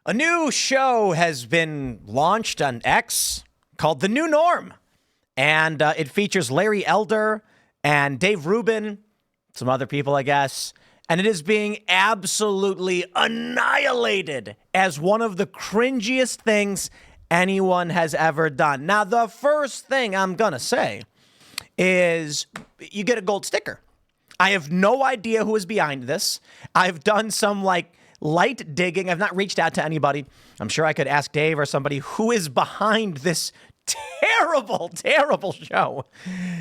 A new show has been launched on X called The New Norm. And it features Larry Elder and Dave Rubin, some other people, I guess. And it is being absolutely annihilated as one of the cringiest things anyone has ever done. Now, the first thing I'm going to say is you get a gold sticker. I have no idea who is behind this. I've done some light digging. I've not reached out to anybody. I'm sure I could ask Dave or somebody who is behind this terrible, terrible show.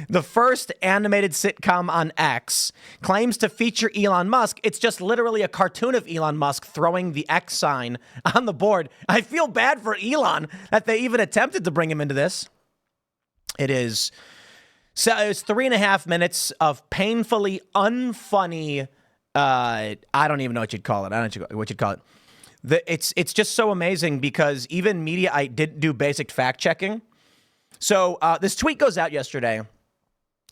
The first animated sitcom on X claims to feature Elon Musk. It's just literally a cartoon of Elon Musk throwing the X sign on the board. I feel bad for Elon that they even attempted to bring him into this. It's 3.5 minutes of painfully unfunny. I don't even know what you'd call it. I don't know what you'd call it. It's just so amazing because even Mediaite didn't do basic fact checking. So this tweet goes out yesterday,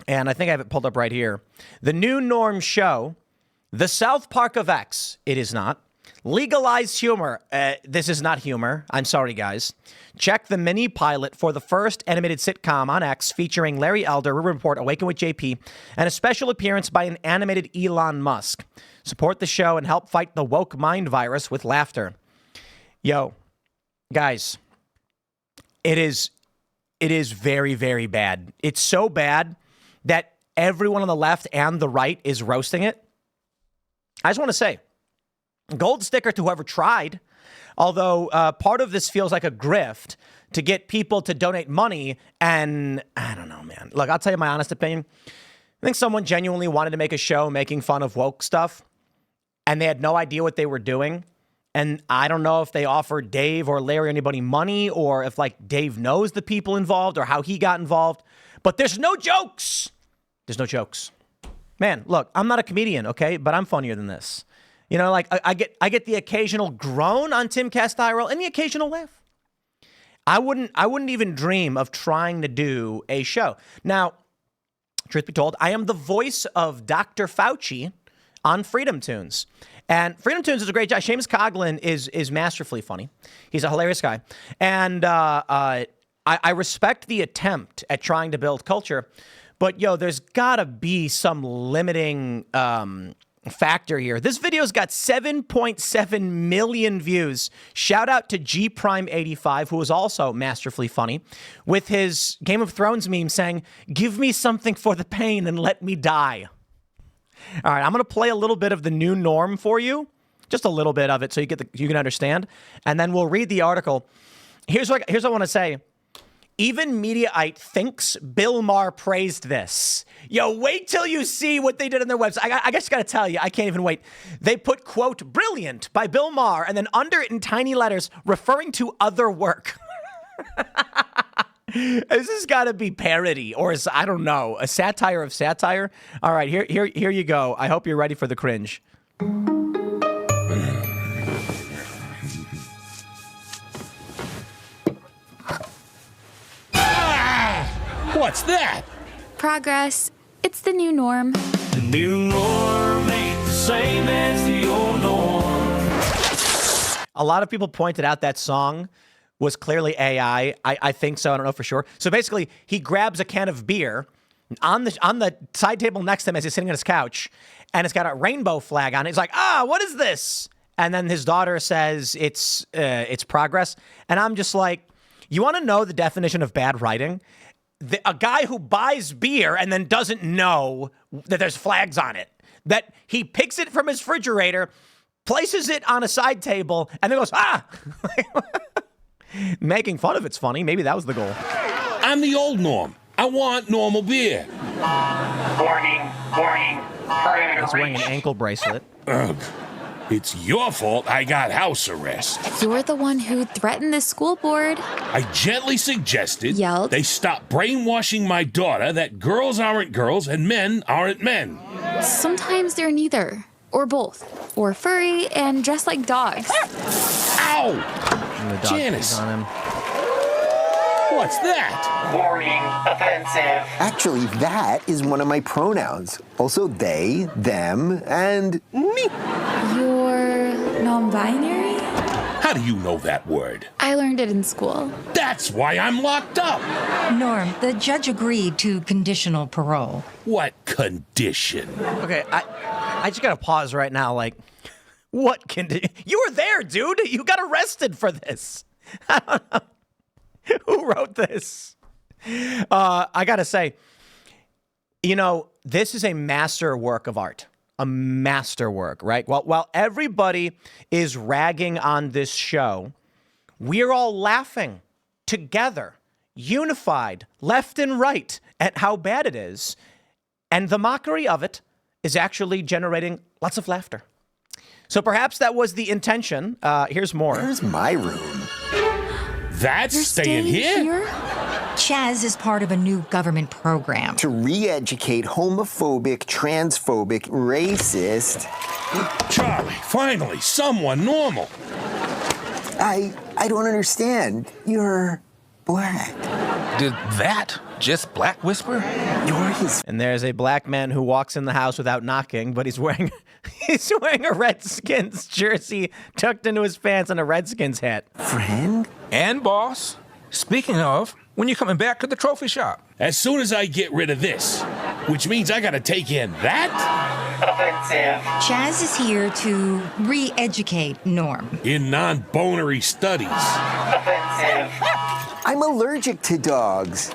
and I think I have it pulled up right here. The New Norm show, the South Park of X. It is not. Legalized humor. This is not humor. I'm sorry, guys. Check the mini pilot for the first animated sitcom on X featuring Larry Elder, River Report, Awaken with JP, and a special appearance by an animated Elon Musk. Support the show and help fight the woke mind virus with laughter. Yo, guys, it is very, very bad. It's so bad that everyone on the left and the right is roasting it. I just want to say, gold sticker to whoever tried, although part of this feels like a grift to get people to donate money. And I don't know, man. Look, I'll tell you my honest opinion. I think someone genuinely wanted to make a show making fun of woke stuff, and they had no idea what they were doing. And I don't know if they offered Dave or Larry or anybody money, or if Dave knows the people involved or how he got involved. But there's no jokes. There's no jokes. Man, look, I'm not a comedian, okay? But I'm funnier than this. You know, I get the occasional groan on Timcast IRL and the occasional laugh. I wouldn't even dream of trying to do a show. Now, truth be told, I am the voice of Dr. Fauci on Freedom Toons. And Freedom Toons is a great job. Seamus Coughlin is masterfully funny. He's a hilarious guy. And I respect the attempt at trying to build culture. But, there's got to be some limiting factor here. This video's got 7.7 million views. Shout out to G Prime 85, who is also masterfully funny, with his Game of Thrones meme saying, "Give me something for the pain and let me die." All right, I'm going to play a little bit of The New Norm for you, just a little bit of it, so you can understand, and then we'll read the article. Here's what I want to say. Even Mediaite thinks Bill Maher praised this. Yo, wait till you see what they did on their website. I just got to tell you, I can't even wait. They put, quote, "brilliant" by Bill Maher, and then under it in tiny letters, referring to other work. This has got to be parody, or I don't know, a satire of satire. All right, here you go. I hope you're ready for the cringe. What's that? Progress. It's the new norm. The new norm ain't the same as the old norm. A lot of people pointed out that song was clearly AI. I think so. I don't know for sure. So basically, he grabs a can of beer on the side table next to him as he's sitting on his couch, and it's got a rainbow flag on it. He's like, what is this? And then his daughter says it's progress. And I'm just like, you want to know the definition of bad writing? A guy who buys beer and then doesn't know that there's flags on it. That he picks it from his refrigerator, places it on a side table, and then goes, Making fun of it's funny. Maybe that was the goal. I'm the old norm. I want normal beer. Warning. He's wearing an ankle bracelet. Ugh. It's your fault I got house arrest. You're the one who threatened the school board. I gently suggested Yelled. They stop brainwashing my daughter that girls aren't girls and men aren't men. Sometimes they're neither, or both, or furry and dressed like dogs. Ow! And the dog Janice. pees on him. What's that? Warning. Offensive. Actually, that is one of my pronouns. Also they, them, and me. You're non-binary? How do you know that word? I learned it in school. That's why I'm locked up. Norm, the judge agreed to conditional parole. What condition? Okay, I just gotta pause right now. Like, what condition? You were there, dude. You got arrested for this. I don't know. Who wrote this? I gotta say, you know, this is a master work of art. A masterwork, right? While everybody is ragging on this show, we're all laughing together, unified, left and right, at how bad it is. And the mockery of it is actually generating lots of laughter. So perhaps that was the intention. Here's more. Where's my room? That's You're staying here? Chaz is part of a new government program. To re-educate homophobic, transphobic, racist. Charlie, finally, someone normal. I don't understand. You're black. Did that just black whisper? You're his And there's a black man who walks in the house without knocking, but he's wearing a Redskins jersey tucked into his pants and a Redskins hat. friend? And boss, speaking of, when you coming back to the trophy shop? As soon as I get rid of this, which means I gotta take in that? Offensive. Chaz is here to re-educate Norm. In non-bonery studies. Offensive. I'm allergic to dogs.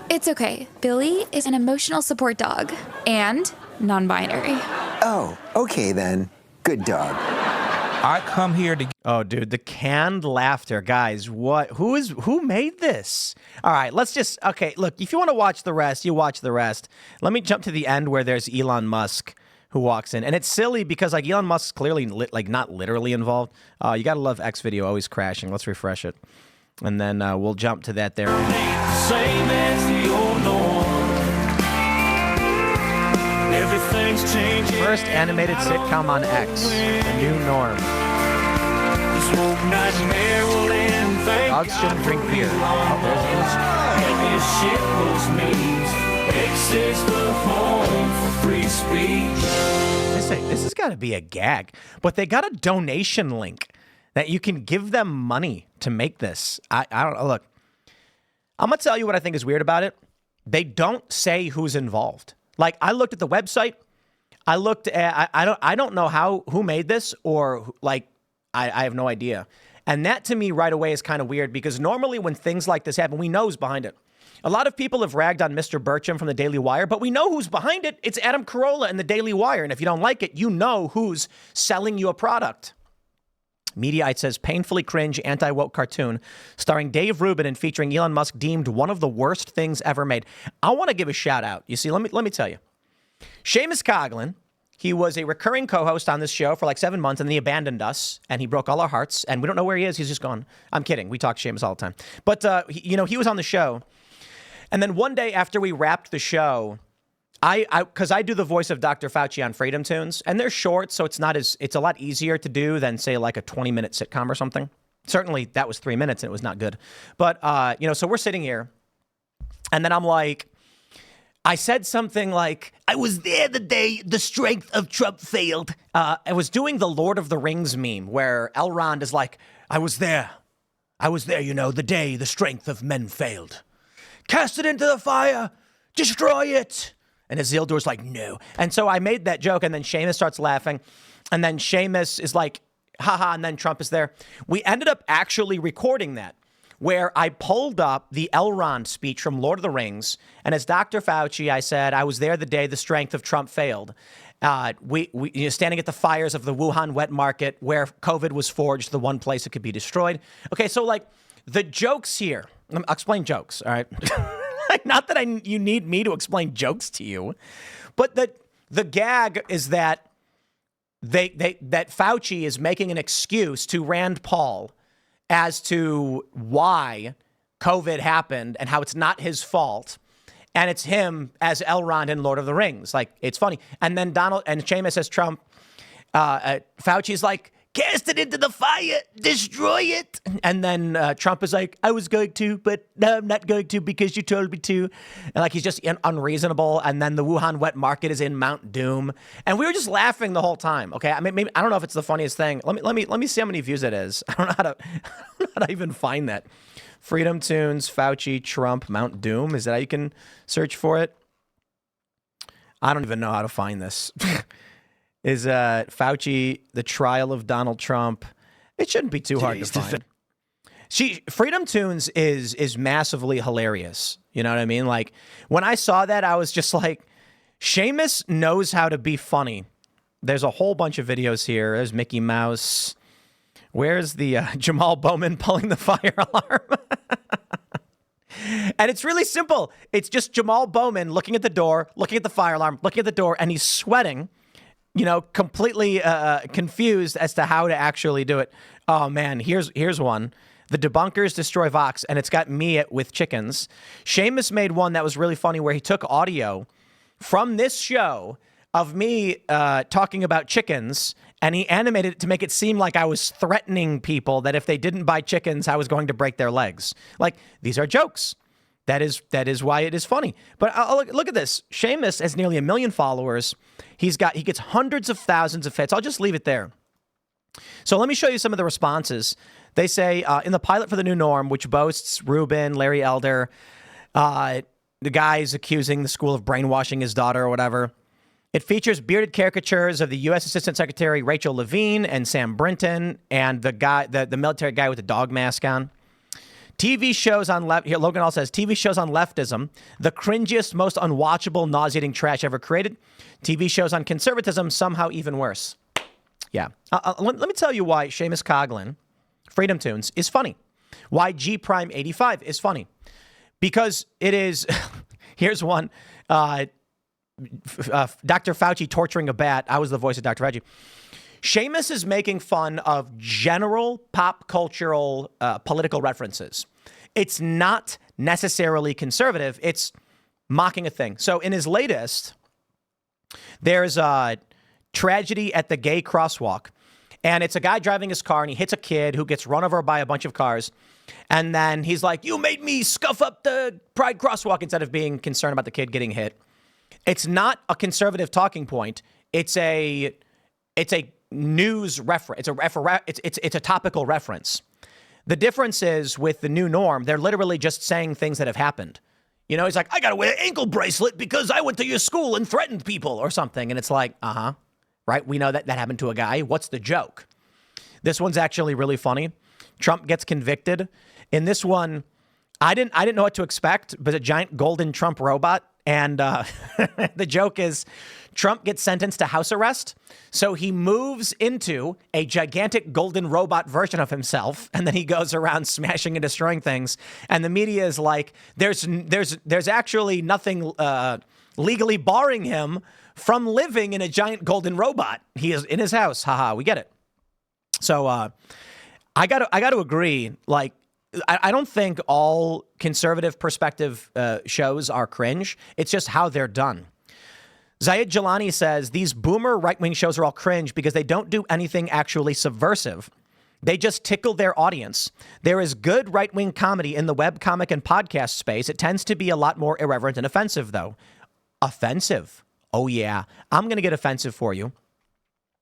It's okay. Billy is an emotional support dog and non-binary. Oh, okay then. Good dog. I come here to Oh, dude, the canned laughter, guys. What? Who made this? All right, okay, look, if you want to watch the rest, you watch the rest. Let me jump to the end where there's Elon Musk who walks in. And it's silly because, like, Elon Musk's clearly, not literally involved. You got to love X video always crashing. Let's refresh it. And then we'll jump to that there. Same as the old norm. Everything's changing. First animated sitcom on X, The New Norm. Smoke nights and air will end. Thank Dogs shouldn't drink beer. Oh, shit means X is the home for free speech. this has got to be a gag. But they got a donation link that you can give them money to make this. I don't know. Look, I'm going to tell you what I think is weird about it. They don't say who's involved. Like, I looked at the website. I looked at, I don't know who made this, or like, I have no idea. And that to me right away is kind of weird, because normally when things like this happen, we know who's behind it. A lot of people have ragged on Mr. Burcham from the Daily Wire, but we know who's behind it. It's Adam Carolla and the Daily Wire. And if you don't like it, you know who's selling you a product. Mediaite says, painfully cringe anti-woke cartoon starring Dave Rubin and featuring Elon Musk deemed one of the worst things ever made. I want to give a shout out. You see, let me tell you. Seamus Coughlin, he was a recurring co-host on this show for like 7 months, and then he abandoned us, and he broke all our hearts, and we don't know where he is. He's just gone. I'm kidding. We talk Seamus all the time. But, he was on the show. And then one day after we wrapped the show, because I do the voice of Dr. Fauci on Freedom Toons, and they're short, so it's a lot easier to do than, say, like a 20-minute sitcom or something. Certainly, that was 3 minutes, and it was not good. But, so we're sitting here, and then I'm like, I said something like, I was there the day the strength of Trump failed. I was doing the Lord of the Rings meme, where Elrond is like, I was there, the day the strength of men failed. Cast it into the fire, destroy it. And Isildur's like, no. And so I made that joke, and then Seamus starts laughing. And then Seamus is like, haha, and then Trump is there. We ended up actually recording that, where I pulled up the Elrond speech from Lord of the Rings. And as Dr. Fauci, I said, I was there the day the strength of Trump failed. We standing at the fires of the Wuhan wet market where COVID was forged, the one place it could be destroyed. Okay, so like the jokes here, I'll explain jokes, all right? Not that you need me to explain jokes to you, but the gag is that that Fauci is making an excuse to Rand Paul as to why COVID happened and how it's not his fault, and it's him as Elrond in Lord of the Rings. Like, it's funny. And then Seamus as Trump, Fauci's like, cast it into the fire, destroy it. And then Trump is like, I was going to, but no, I'm not going to because you told me to. And like, he's just unreasonable. And then the Wuhan wet market is in Mount Doom. And we were just laughing the whole time. Okay. I mean, maybe, I don't know if it's the funniest thing. Let me see how many views it is. I don't know how to even find that. Freedom Toons, Fauci, Trump, Mount Doom. Is that how you can search for it? I don't even know how to find this. Is Fauci, the trial of Donald Trump? It shouldn't be too hard to find. Freedom Toons is massively hilarious. You know what I mean? Like, when I saw that, I was just like, Seamus knows how to be funny. There's a whole bunch of videos here. There's Mickey Mouse. Where's the Jamal Bowman pulling the fire alarm? And it's really simple. It's just Jamal Bowman looking at the door, looking at the fire alarm, looking at the door, and he's sweating, you know, completely confused as to how to actually do it. Oh, man, here's one. The debunkers destroy Vox, and it's got me with chickens. Seamus made one that was really funny where he took audio from this show of me talking about chickens, and he animated it to make it seem like I was threatening people that if they didn't buy chickens, I was going to break their legs. Like, these are jokes. That is why it is funny. But look at this. Seamus has nearly 1 million followers. He gets hundreds of thousands of hits. I'll just leave it there. So let me show you some of the responses. They say in the pilot for the new norm, which boasts Rubin, Larry Elder, the guy's accusing the school of brainwashing his daughter or whatever. It features bearded caricatures of the U.S. Assistant Secretary Rachel Levine and Sam Brinton and the military guy with the dog mask on. TV shows on left. Here, Logan All says TV shows on leftism, the cringiest, most unwatchable, nauseating trash ever created. TV shows on conservatism, somehow even worse. Yeah. Let me tell you why Seamus Coughlin, Freedom Toons, is funny. Why G Prime 85 is funny. Because it is. Here's one. Dr. Fauci torturing a bat. I was the voice of Dr. Fauci. Seamus is making fun of general pop cultural political references. It's not necessarily conservative. It's mocking a thing. So in his latest, there's a tragedy at the gay crosswalk. And it's a guy driving his car and he hits a kid who gets run over by a bunch of cars. And then he's like, you made me scuff up the Pride crosswalk instead of being concerned about the kid getting hit. It's not a conservative talking point. It's a news reference. It's a topical reference. The difference is with the new norm, they're literally just saying things that have happened. You know, he's like, I got to wear an ankle bracelet because I went to your school and threatened people or something. And it's like, right? We know that happened to a guy. What's the joke? This one's actually really funny. Trump gets convicted. In this one, I didn't know what to expect, but a giant golden Trump robot. And the joke is Trump gets sentenced to house arrest. So he moves into a gigantic golden robot version of himself. And then he goes around smashing and destroying things. And the media is like, there's actually nothing legally barring him from living in a giant golden robot. He is in his house. Haha, we get it. So I got to agree. Like, I don't think all conservative perspective shows are cringe. It's just how they're done. Zayed Jalani says these boomer right-wing shows are all cringe because they don't do anything actually subversive. They just tickle their audience. There is good right-wing comedy in the webcomic and podcast space. It tends to be a lot more irreverent and offensive, though. Offensive? Oh, yeah. I'm going to get offensive for you.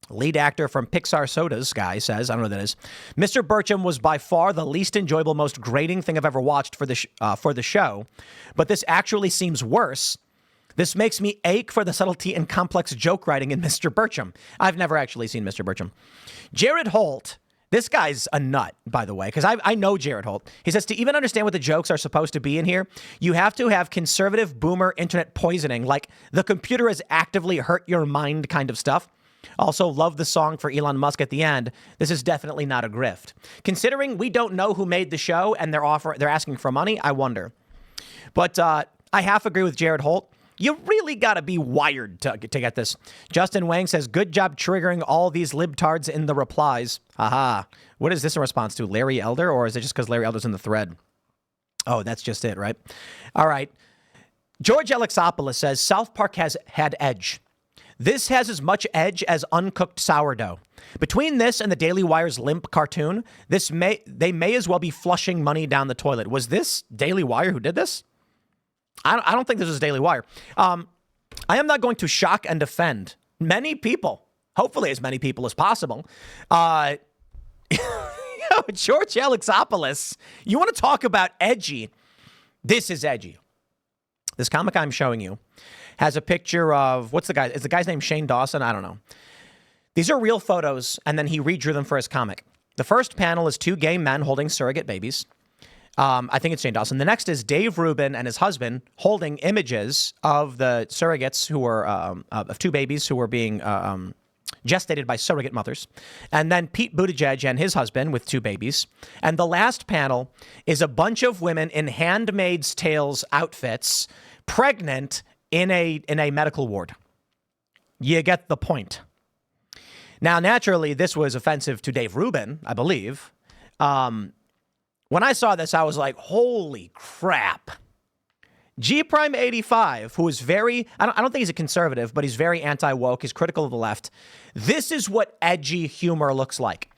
Lead actor from Pixar Sodas guy says, I don't know what that is. Mr. Burcham was by far the least enjoyable, most grating thing I've ever watched for the show. But this actually seems worse. This makes me ache for the subtlety and complex joke writing in Mr. Burcham. I've never actually seen Mr. Burcham. Jared Holt. This guy's a nut, by the way, because I know Jared Holt. He says, to even understand what the jokes are supposed to be in here, you have to have conservative boomer internet poisoning, like the computer has actively hurt your mind kind of stuff. Also, love the song for Elon Musk at the end. This is definitely not a grift. Considering we don't know who made the show and they're asking for money, I wonder. But I half agree with Jared Holt. You really got to be wired to get this. Justin Wang says, good job triggering all these libtards in the replies. Aha. What is this in response to? Larry Elder? Or is it just because Larry Elder's in the thread? Oh, that's just it, right? All right. George Alexopoulos says, South Park has had edge. This has as much edge as uncooked sourdough. Between this and the Daily Wire's limp cartoon, they may as well be flushing money down the toilet. Was this Daily Wire who did this? I don't think this was Daily Wire. I am not going to shock and offend many people, hopefully as many people as possible. George Alexopoulos, you want to talk about edgy? This is edgy. This comic I'm showing you has a picture of, what's the guy? Is the guy's name Shane Dawson? I don't know. These are real photos, and then he redrew them for his comic. The first panel is 2 gay men holding surrogate babies. I think it's Shane Dawson. The next is Dave Rubin and his husband holding images of the surrogates who were, of 2 babies who were being gestated by surrogate mothers. And then Pete Buttigieg and his husband with 2 babies. And the last panel is a bunch of women in Handmaid's Tales outfits, pregnant in a medical ward. You get the point. Now, naturally, this was offensive to Dave Rubin, I believe. When I saw this, I was like, holy crap. G Prime 85, who is very, I don't think he's a conservative, but he's very anti-woke. He's critical of the left. This is what edgy humor looks like.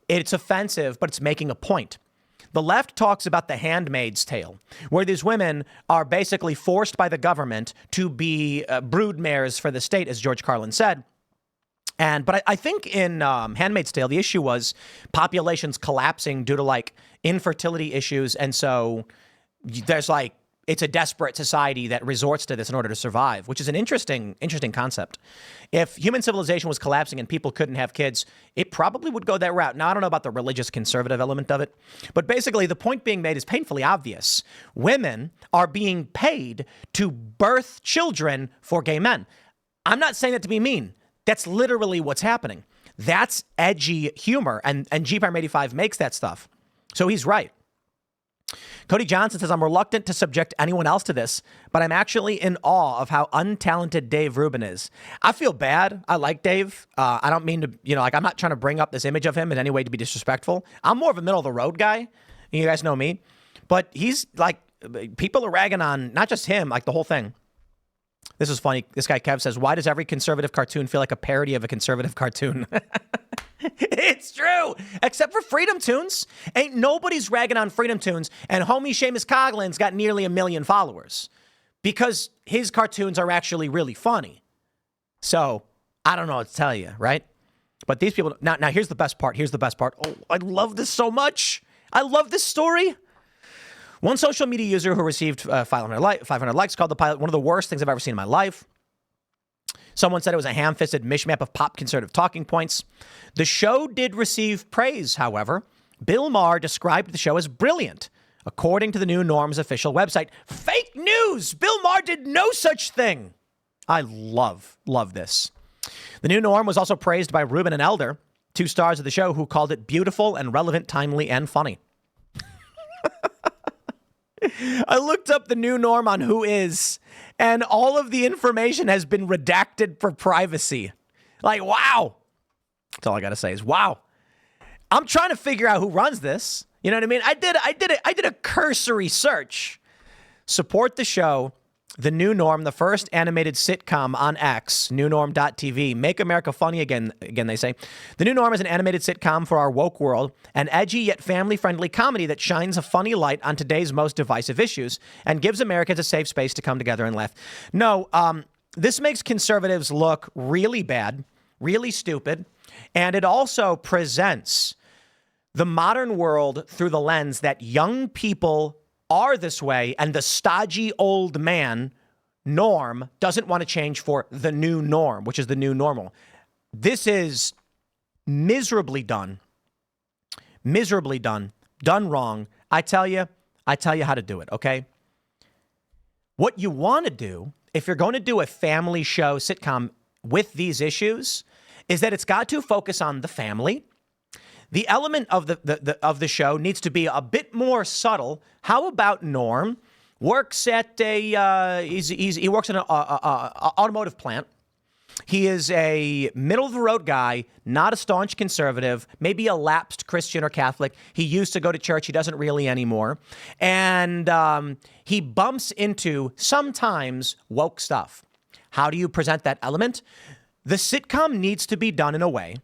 It's offensive, but it's making a point. The left talks about the Handmaid's Tale, where these women are basically forced by the government to be broodmares for the state, as George Carlin said. But I think in Handmaid's Tale, the issue was populations collapsing due to like infertility issues. And so there's like, it's a desperate society that resorts to this in order to survive, which is an interesting concept. If human civilization was collapsing and people couldn't have kids, it probably would go that route. Now, I don't know about the religious conservative element of it, but basically the point being made is painfully obvious. Women are being paid to birth children for gay men. I'm not saying that to be mean. That's literally what's happening. That's edgy humor, and G Prime 85 makes that stuff. So he's right. Cody Johnson says, I'm reluctant to subject anyone else to this, but I'm actually in awe of how untalented Dave Rubin is. I feel bad. I like Dave. I don't mean to, I'm not trying to bring up this image of him in any way to be disrespectful. I'm more of a middle of the road guy. You guys know me. But he's like, people are ragging on not just him, like the whole thing. This is funny. This guy Kev says, why does every conservative cartoon feel like a parody of a conservative cartoon? It's true, except for Freedom Toons. Ain't nobody's ragging on Freedom Toons, and homie Seamus Coughlin's got nearly 1 million followers because his cartoons are actually really funny. So I don't know what to tell you, right? But these people, now here's the best part. Here's the best part. Oh, I love this so much. I love this story. One social media user who received 500 likes called the pilot one of the worst things I've ever seen in my life. Someone said it was a ham-fisted mishmap of pop conservative talking points. The show did receive praise, however. Bill Maher described the show as brilliant, according to the New Norm's official website. Fake news! Bill Maher did no such thing. I love this. The New Norm was also praised by Rubin and Elder, 2 stars of the show, who called it beautiful and relevant, timely, and funny. I looked up the New Norm on Who Is, and all of the information has been redacted for privacy. Like, wow. That's all I got to say is wow. I'm trying to figure out who runs this. You know what I mean? I did a cursory search. Support the show, The New Norm, the first animated sitcom on X, newnorm.tv. Make America funny again, they say. The New Norm is an animated sitcom for our woke world, an edgy yet family-friendly comedy that shines a funny light on today's most divisive issues and gives Americans a safe space to come together and laugh. No, this makes conservatives look really bad, really stupid, and it also presents the modern world through the lens that young people are this way, and the stodgy old man norm doesn't want to change for the new norm, which is the new normal. This is miserably done, done wrong. I tell you how to do it, okay? What you want to do, if you're going to do a family show sitcom with these issues, is that it's got to focus on the family. The element of the show needs to be a bit more subtle. How about Norm works at he works in an automotive plant. He is a middle of the road guy, not a staunch conservative, maybe a lapsed Christian or Catholic. He used to go to church. He doesn't really anymore. And he bumps into sometimes woke stuff. How do you present that element? the sitcom needs to be done in a way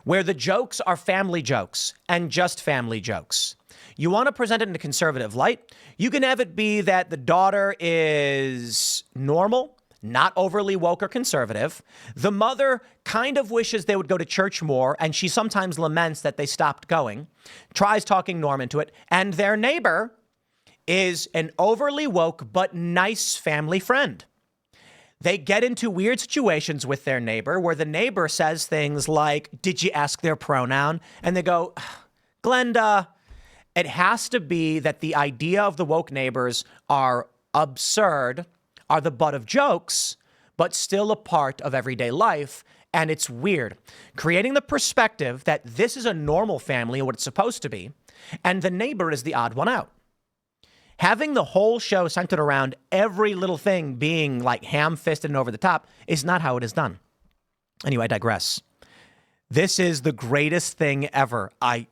where the jokes are family jokes and just family jokes. You want to present it in a conservative light. You can have it be that the daughter is normal, not overly woke or conservative. The mother kind of wishes they would go to church more, and she sometimes laments that they stopped going, tries talking Norm into it, and their neighbor is an overly woke but nice family friend. They get into weird situations with their neighbor where the neighbor says things like, "Did you ask their pronoun?" And they go, "Glenda." It has to be that the idea of the woke neighbors are absurd, are the butt of jokes, but still a part of everyday life. And it's weird. Creating the perspective that this is a normal family, what it's supposed to be, and the neighbor is the odd one out. Having the whole show centered around every little thing being like ham-fisted and over the top is not how it is done. Anyway, I digress. This is the greatest thing ever. I'm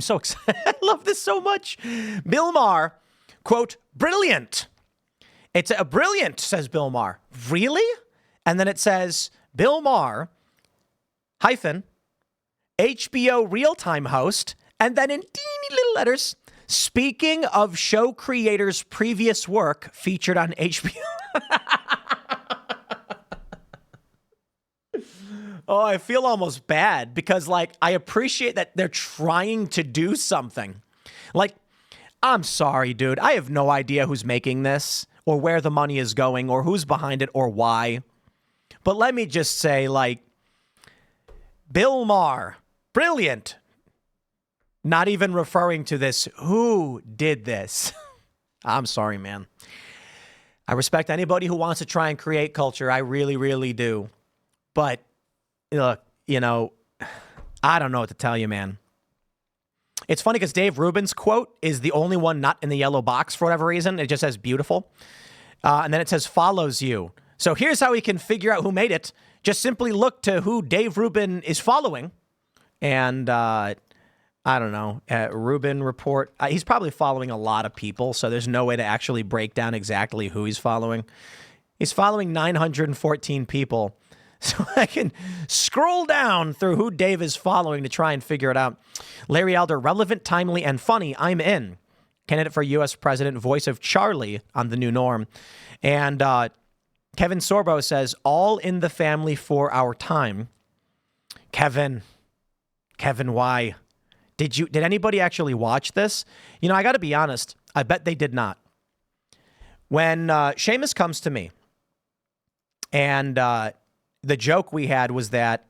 so excited. I love this so much. Bill Maher, quote, "Brilliant." It's a brilliant, says Bill Maher. Really? And then it says, Bill Maher, hyphen, HBO real-time host, and then in teeny little letters, speaking of show creators' previous work featured on HBO. Oh, I feel almost bad because, like, I appreciate that they're trying to do something. Like, I'm sorry, dude. I have no idea who's making this or where the money is going or who's behind it or why. But let me just say, like, Bill Maher, brilliant. Not even referring to this. Who did this? I'm sorry, man. I respect anybody who wants to try and create culture. I really, really do. But look, you know, I don't know what to tell you, man. It's funny because Dave Rubin's quote is the only one not in the yellow box for whatever reason. It just says beautiful. And then it says follows you. So here's how we can figure out who made it. Just simply look to who Dave Rubin is following. And I don't know, Rubin report. He's probably following a lot of people, so there's no way to actually break down exactly who he's following. He's following 914 people. So I can scroll down through who Dave is following to try and figure it out. Larry Elder, relevant, timely, and funny. I'm in. Candidate for U.S. President, voice of Charlie on The New Norm. And Kevin Sorbo says, all in the family for our time. Kevin, why? Did anybody actually watch this? You know, I got to be honest. I bet they did not. When Seamus comes to me, and the joke we had was that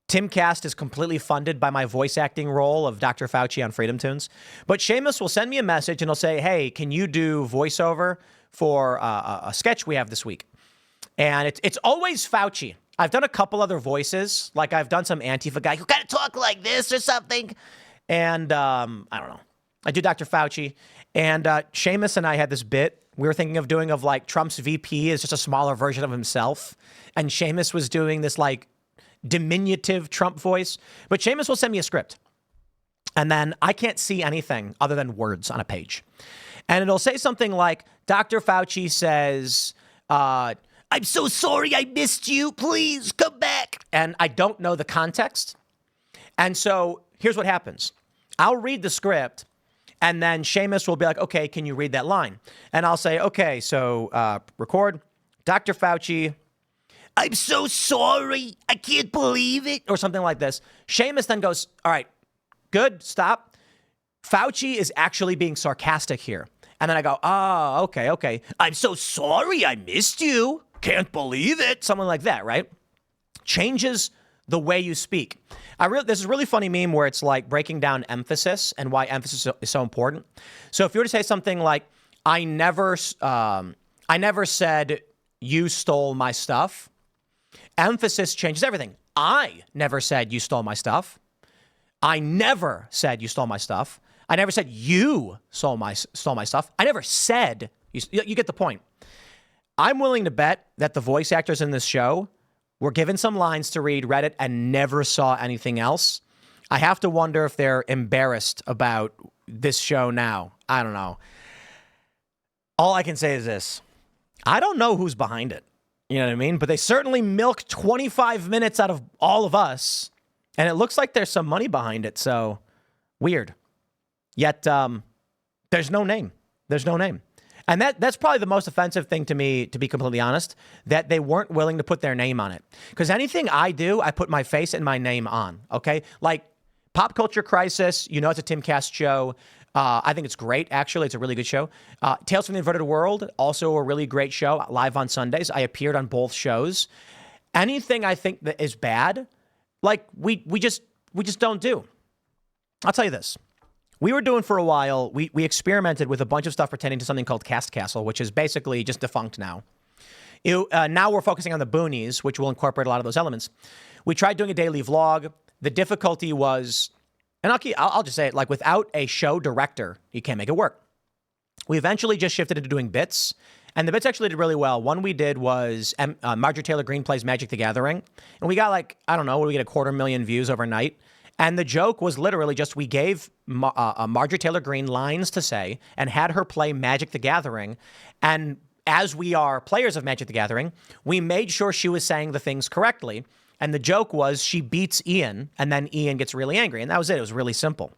Timcast is completely funded by my voice acting role of Dr. Fauci on Freedom Toons. But Seamus will send me a message and he'll say, hey, can you do voiceover for a sketch we have this week? And it's always Fauci. I've done a couple other voices. Like I've done some Antifa guy who kind of talk like this or something. And I don't know. I do Dr. Fauci. And Seamus and I had this bit we were thinking of doing of like Trump's VP is just a smaller version of himself. And Seamus was doing this like diminutive Trump voice. But Seamus will send me a script. And then I can't see anything other than words on a page. And it'll say something like, Dr. Fauci says, I'm so sorry I missed you. Please come back. And I don't know the context. And so here's what happens. I'll read the script. And then Seamus will be like, okay, can you read that line? And I'll say, okay, so record. Dr. Fauci, I'm so sorry. I can't believe it. Or something like this. Seamus then goes, all right, good, stop. Fauci is actually being sarcastic here. And then I go, oh, okay. I'm so sorry I missed you. Can't believe it. Something like that, right? Changes the way you speak. This is a really funny meme where it's like breaking down emphasis and why emphasis is so important. So if you were to say something like, I never said you stole my stuff, emphasis changes everything. I never said you stole my stuff. I never said you stole my stuff. I never said you stole my stuff. I never said, you get the point. I'm willing to bet that the voice actors in this show were given some lines to read, read it, and never saw anything else. I have to wonder if they're embarrassed about this show now. I don't know. All I can say is this. I don't know who's behind it. You know what I mean? But they certainly milked 25 minutes out of all of us. And it looks like there's some money behind it. So weird. Yet there's no name. There's no name. And that's probably the most offensive thing to me, to be completely honest, that they weren't willing to put their name on it. Because anything I do, I put my face and my name on, okay? Like Pop Culture Crisis, you know it's a Timcast show. I think it's great, actually. It's a really good show. Tales from the Inverted World, also a really great show, live on Sundays. I appeared on both shows. Anything I think that is bad, like we just don't do. I'll tell you this. We were doing for a while, we experimented with a bunch of stuff pertaining to something called Cast Castle, which is basically just defunct now. Now we're focusing on the Boonies, which will incorporate a lot of those elements. We tried doing a daily vlog. The difficulty was, and I'll just say it, like without a show director, you can't make it work. We eventually just shifted into doing bits, and the bits actually did really well. One we did was Marjorie Taylor Greene plays Magic the Gathering, and we got like, I don't know, what did we get, 250,000 views overnight? And the joke was literally just we gave Marjorie Taylor Greene lines to say and had her play Magic the Gathering. And as we are players of Magic the Gathering, we made sure she was saying the things correctly. And the joke was she beats Ian, and then Ian gets really angry. And that was it. It was really simple.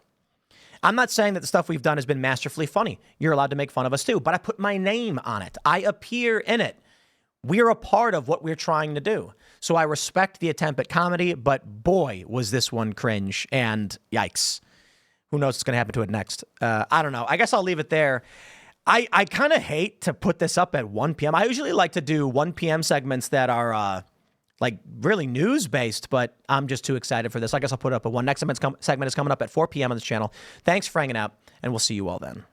I'm not saying that the stuff we've done has been masterfully funny. You're allowed to make fun of us too. But I put my name on it. I appear in it. We're a part of what we're trying to do. So I respect the attempt at comedy, but boy, was this one cringe, and yikes. Who knows what's going to happen to it next? I don't know. I guess I'll leave it there. I kind of hate to put this up at 1 p.m. I usually like to do 1 p.m. segments that are like really news-based, but I'm just too excited for this. I guess I'll put it up at 1. Next segment is coming up at 4 p.m. on this channel. Thanks for hanging out, and we'll see you all then.